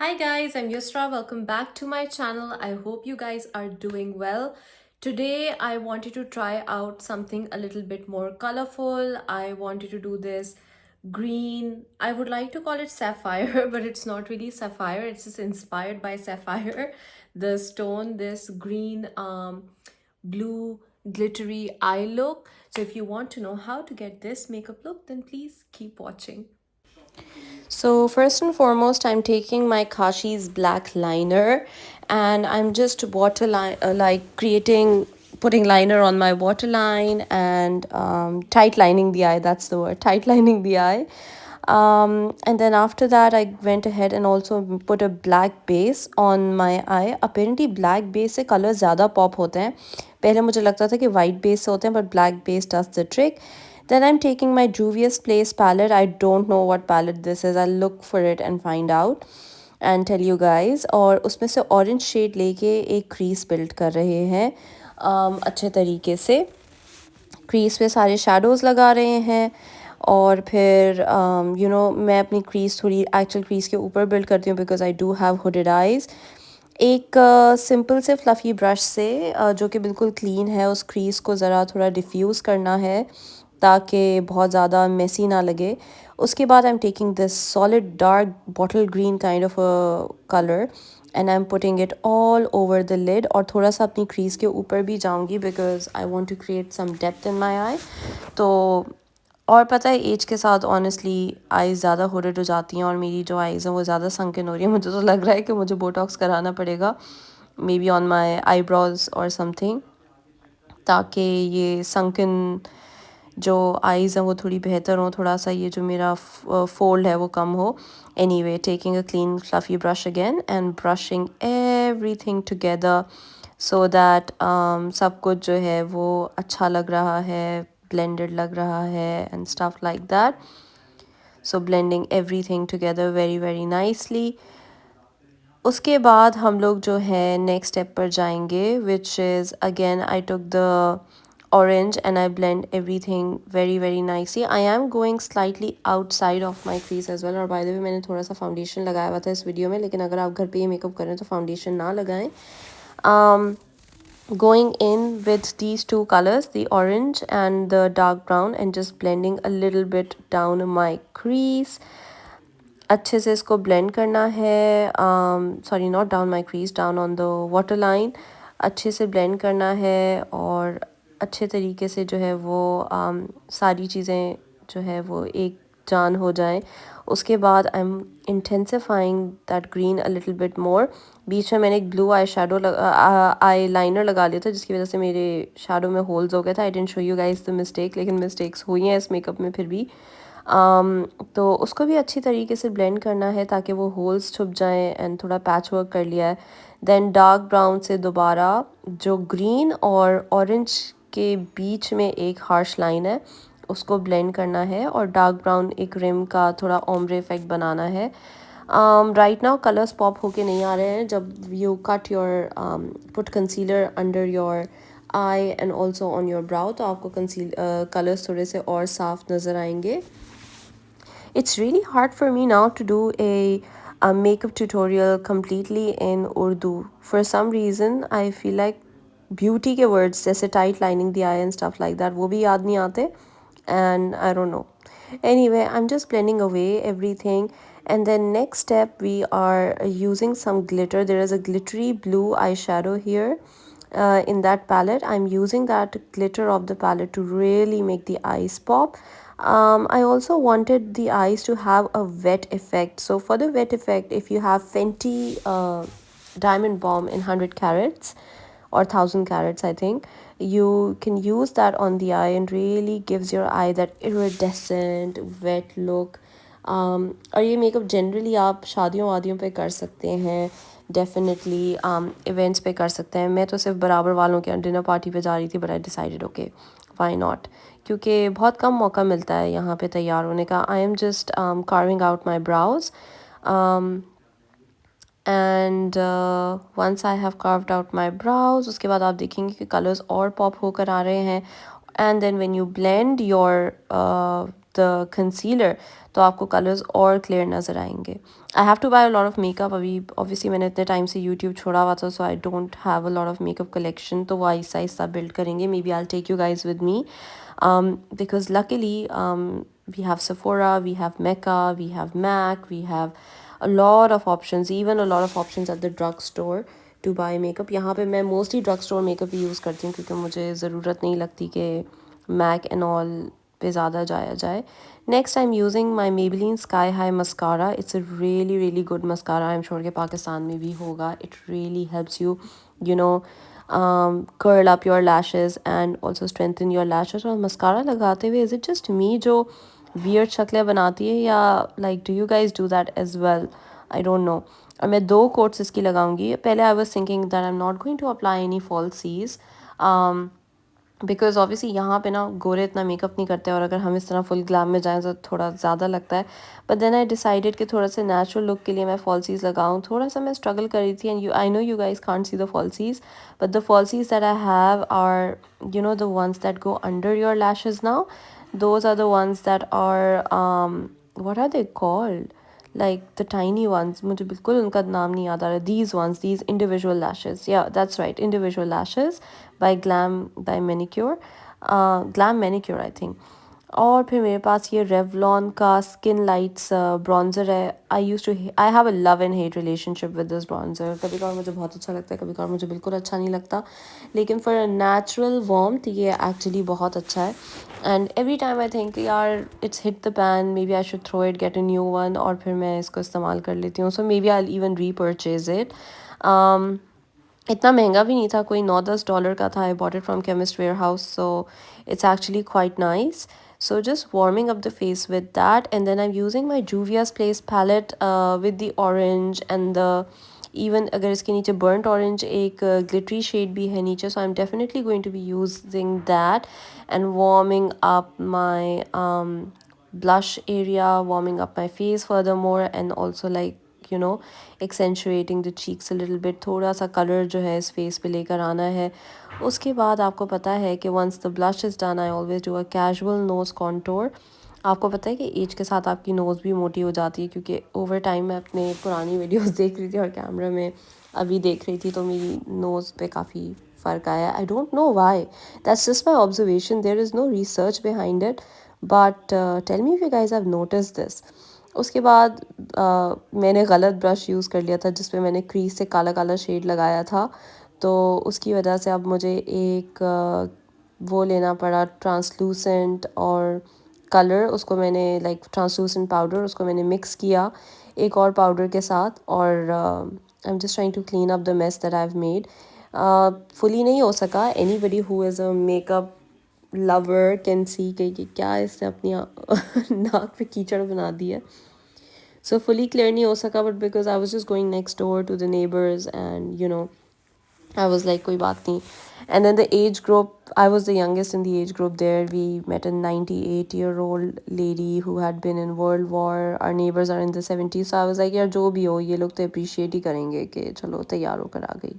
Hi guys, I'm Yusra. Welcome back to my channel. I hope you guys are doing well. Today I wanted to try out something a little bit more colorful. I wanted to do this green. I would like to call it sapphire, but it's not really sapphire. It's just inspired by sapphire. The stone, this green blue glittery eye look. So if you want to know how to get this makeup look, then please keep watching. So first and foremost, I'm taking my Kashi's black liner and I'm just waterline like putting liner on my waterline and tight lining the eye. That's the word, tight lining the eye. And then after that, I went ahead and also put a black base on my eye. Apparently, black base से color ज़्यादा pop होते हैं. पहले मुझे लगता था कि white base से होते हैं, but black base does the trick. Then I'm taking my Juvia's Place palette. I don't know what palette this is. I'll look for it and find out and tell you guys. और उसमें से orange shade लेके एक crease build कर रहे हैं अच्छे तरीके से. क्रीज पे सारे शेडोज़ लगा रहे हैं और फिर मैं अपनी क्रीज थोड़ी एक्चुअल क्रीज के ऊपर बिल्ड करती हूँ because I do have hooded eyes. एक सिंपल से फ्लफ़ी ब्रश से जो कि बिल्कुल क्लीन है उस क्रीज़ को ज़रा थोड़ा डिफ्यूज़ करना है ताकि बहुत ज़्यादा मेसी ना लगे. उसके बाद I am taking this solid dark bottle green kind of colour and I am putting it all over the lid और थोड़ा सा अपनी क्रीज़ के ऊपर भी जाऊंगी because I want to create some depth in my eye. तो और पता है एज के साथ ऑनेस्टली आईज़ ज़्यादा होडेड हो जाती हैं और मेरी जो आईज़ हैं वो ज़्यादा संकन हो रही है. मुझे तो लग रहा है कि मुझे बोटॉक्स कराना पड़ेगा may be on my eyebrows और समथिंग ताकि ये संकन जो आईज़ हैं वो थोड़ी बेहतर हो. थोड़ा सा ये जो मेरा फोल्ड है वो कम हो. Anyway taking a clean fluffy brush again and brushing everything together so that सब कुछ जो है वो अच्छा लग रहा है, ब्लेंडेड लग रहा है and stuff like that. So blending everything together very very nicely. उसके बाद हम लोग जो है नेक्स्ट स्टेप पर जाएंगे which is again I took the orange and I blend everything very very nicely. I am going slightly outside of my crease as well. और by the way मैंने थोड़ा सा फाउंडेशन लगाया हुआ था इस वीडियो में, लेकिन अगर आप घर पे ही मेकअप करें तो फाउंडेशन ना लगाएं. Going in with these two colors, the orange and the dark brown, and just blending a little bit down my crease. अच्छे से इसको ब्लेंड करना है. Sorry not down my crease, down on the water line. अच्छे से blend करना है और अच्छे तरीके से जो है वो सारी चीज़ें जो है वो एक जान हो जाएं. उसके बाद I am intensifying that green a little bit more. बीच में मैंने एक blue eyeshadow eyeliner लगा लिया था जिसकी वजह से मेरे शेडो में होल्स हो गए थे. I didn't show you guys the mistake, लेकिन मिस्टेक्स हुई हैं इस मेकअप में फिर भी. तो उसको भी अच्छी तरीके से ब्लेंड करना है ताकि वो होल्स छुप जाएं एंड थोड़ा पैच वर्क कर लिया है. देन डार्क ब्राउन से दोबारा जो ग्रीन और ऑरेंज के बीच में एक हार्श लाइन है उसको ब्लेंड करना है और डार्क ब्राउन एक रिम का थोड़ा ओम्ब्रे इफेक्ट बनाना है. राइट नाउ कलर्स पॉप होके नहीं आ रहे हैं. जब you cut your put concealer under your eye and also on your brow तो आपको कलर्स थोड़े से और साफ नज़र आएंगे. It's really hard for me now to do a makeup tutorial completely in Urdu. For some reason, I feel like beauty के words जैसे tight lining the eye and stuff like that वो भी याद नहीं आते and I don't know. Anyway, I'm just blending away everything. And then next step, we are using some glitter. There is a glittery blue eyeshadow here in that palette. I'm using that glitter of the palette to really make the eyes pop. I also wanted the eyes to have a wet effect. So for the wet effect, if you have Fenty Diamond Bomb in 100 carats or 1000 carats, I think, you can use that on the eye and really gives your eye that iridescent wet look. और ये makeup generally आप शादियों वादियों पे कर सकते हैं, definitely events पे कर सकते हैं. मैं तो सिर्फ बराबर वालों के डिनर पार्टी पे जा रही थी but I decided okay why not, क्योंकि बहुत कम मौका मिलता है यहाँ पे तैयार होने का. I am just carving out my brows and once I have carved out my brows उसके बाद आप देखेंगे कि कलर्स और पॉप होकर आ रहे हैं. And then when you blend your the concealer, तो आपको colors और clear नज़र आएंगे. I have to buy a lot of makeup. अभी obviously मैंने इतने time से YouTube छोड़ा हुआ था, so I don't have a lot of makeup collection. तो वो आहिस्ता आहिस्ता build करेंगे. Maybe I'll take you guys with me. Because luckily we have Sephora, we have Mecca, we have MAC, we have a lot of options, even a lot of options at the drugstore to buy makeup. यहाँ पे मैं mostly drugstore makeup ही use करती हूँ क्योंकि मुझे ज़रूरत नहीं लगती कि MAC and all पे ज़्यादा जाया जाए. Next I'm using my Maybelline Sky High mascara. It's a really good mascara. I'm sure कि पाकिस्तान में भी होगा. It really helps you, you know, curl up your lashes and also strengthen your lashes. और mascara लगाते हुए is it just me जो weird शक्लें बनाती है या like do you guys do that as well? I don't know. और मैं 2 coats इसकी लगाऊंगी. पहले I was thinking that I'm not going to apply any falsies. Because obviously यहाँ पे ना गोरे इतना मेकअप नहीं करते और अगर हम इस तरह फुल ग्लैम में जाएँ तो थोड़ा ज़्यादा लगता है. बट देन आई डिसाइडेड कि थोड़ा सा नेचुरल लुक के लिए मैं फॉल्सीज़ लगाऊँ. थोड़ा सा मैं स्ट्रगल कर रही थी and you I know you guys can't see the falsies but the falsies that I have are you know the ones that go under your lashes now. Those are the ones that are what are they called, like the tiny ones. मुझे बिल्कुल उनका नाम नहीं याद आ रहा. These ones, these individual lashes, yeah that's right, individual lashes by Glam Manicure I think. और फिर मेरे पास ये रेवलॉन का स्किन लाइट्स ब्रॉन्ज़र है. I have a love and hate relationship with this bronzer. कभी कभार मुझे बहुत अच्छा लगता है, कभी कभार मुझे बिल्कुल अच्छा नहीं लगता, लेकिन फॉर अ नेचुरल वार्मथ ये एक्चुअली बहुत अच्छा है. And every time I think यार it's hit the pan, maybe I should throw it, get a new one, और फिर मैं इसको इस्तेमाल कर लेती हूँ. So maybe I even repurchase it. इतना महंगा भी नहीं था, कोई $9-10 का था. I bought it from Chemist Warehouse so, सो it's actually quite nice. So just warming up the face with that, and then I'm using my Juvia's Place palette with the orange and the even अगर इसके नीचे burnt orange एक glittery shade भी है नीचे, so I'm definitely going to be using that and warming up my blush area, warming up my face furthermore, and also like you know accentuating the cheeks a little bit. थोड़ा सा color जो है इस face पे लेकर आना है. उसके बाद आपको पता है कि once the blush is done I always do a casual nose contour. आपको पता है कि एज के साथ आपकी नोज़ भी मोटी हो जाती है, क्योंकि ओवर टाइम मैं अपने पुरानी वीडियोस देख रही थी और कैमरा में अभी देख रही थी तो मेरी नोज़ पे काफ़ी फ़र्क आया. I don't know why, that's just my observation, there is no research behind it, but tell me if you guys have notice this. उसके बाद मैंने गलत ब्रश यूज़ कर लिया था जिस पे मैंने क्रीज से काला काला शेड लगाया था, तो उसकी वजह से अब मुझे एक वो लेना पड़ा ट्रांसलूसेंट और कलर. उसको मैंने लाइक ट्रांसलूसेंट पाउडर, उसको मैंने मिक्स किया एक और पाउडर के साथ, और I am just trying to clean up the mess that I have made. Fully नहीं हो सका. Anybody who is a makeup lover can see कि क्या इसने अपनी नाक पे कीचड़ बना दी है. So fully clear नहीं हो सका, but because I was just going next door to the neighbors and you know I was like कोई बात नहीं. And then the age group, I was the youngest in the age group there. We met a 98-year-old lady who had been in World War. Our neighbors are in the 70s. So I was like यार जो भी हो ये लोग तो appreciate ही करेंगे कि चलो तैयार होकर आ गई.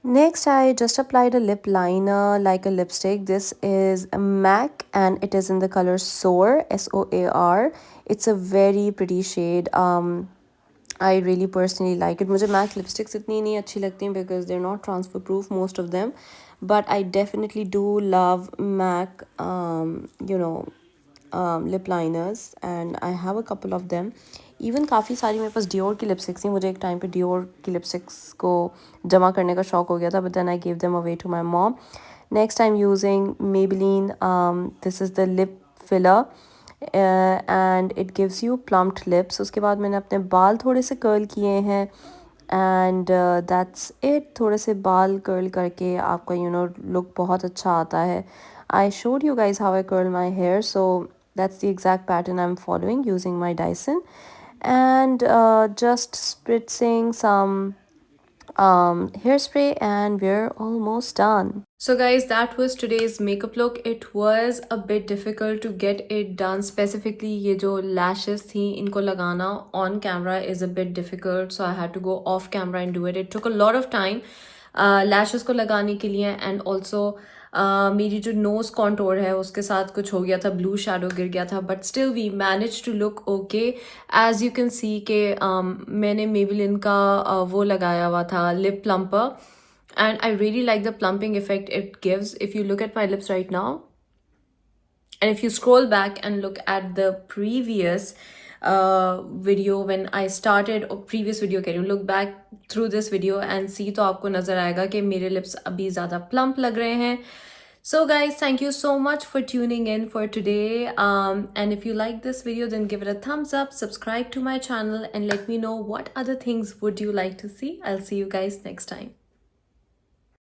Next, I just applied a lip liner like a lipstick. This is a MAC and it is in the color Soar, Soar. It's a very pretty shade. I really personally like it. मुझे MAC lipsticks इतनी नहीं अच्छी लगती हैं because they're not transfer proof, most of them. But I definitely do love MAC, you know, lip liners, and I have a couple of them. Even काफ़ी सारी मेरे पास Dior की लिपस्टिक्स थी. मुझे एक टाइम पे डियोर की लिपस्टिक्स को जमा करने का शौक हो गया था, but then I give them away to my mom. Next I am using Maybelline. This is the lip filler and it gives you plumped lips. उसके बाद मैंने अपने बाल थोड़े से कर्ल किए हैं एंड दैट्स इट. थोड़े से बाल कर्ल करके आपका यू नो लुक बहुत अच्छा आता है. I showed you guys how I curl my hair, so that's the exact pattern I'm following using my Dyson. And just spritzing some hairspray and we're almost done. So guys, that was today's makeup look. It was a bit difficult to get it done. Specifically ये जो lashes थी इनको लगाना on camera is a bit difficult, so I had to go off camera and do it. It took a lot of time lashes को लगाने के लिए, and also मेरी जो नोज कॉन्टोर है उसके साथ कुछ हो गया था, ब्लू शैडो गिर गया था, but still we manage to look okay. As you can see के मैंने मेबेलिन का वो लगाया हुआ था, lip plumper, and I really like the plumping effect it gives. If you look at my lips right now, and if you scroll back and look at the previous video when I started, or previous video, can you look back through this video and see, तो आपको नजर आएगा कि मेरे lips अभी ज़्यादा plump लग रहे हैं. So guys, thank you so much for tuning in for today. And if you like this video, then give it a thumbs up, subscribe to my channel, and let me know what other things would you like to see. I'll see you guys next time.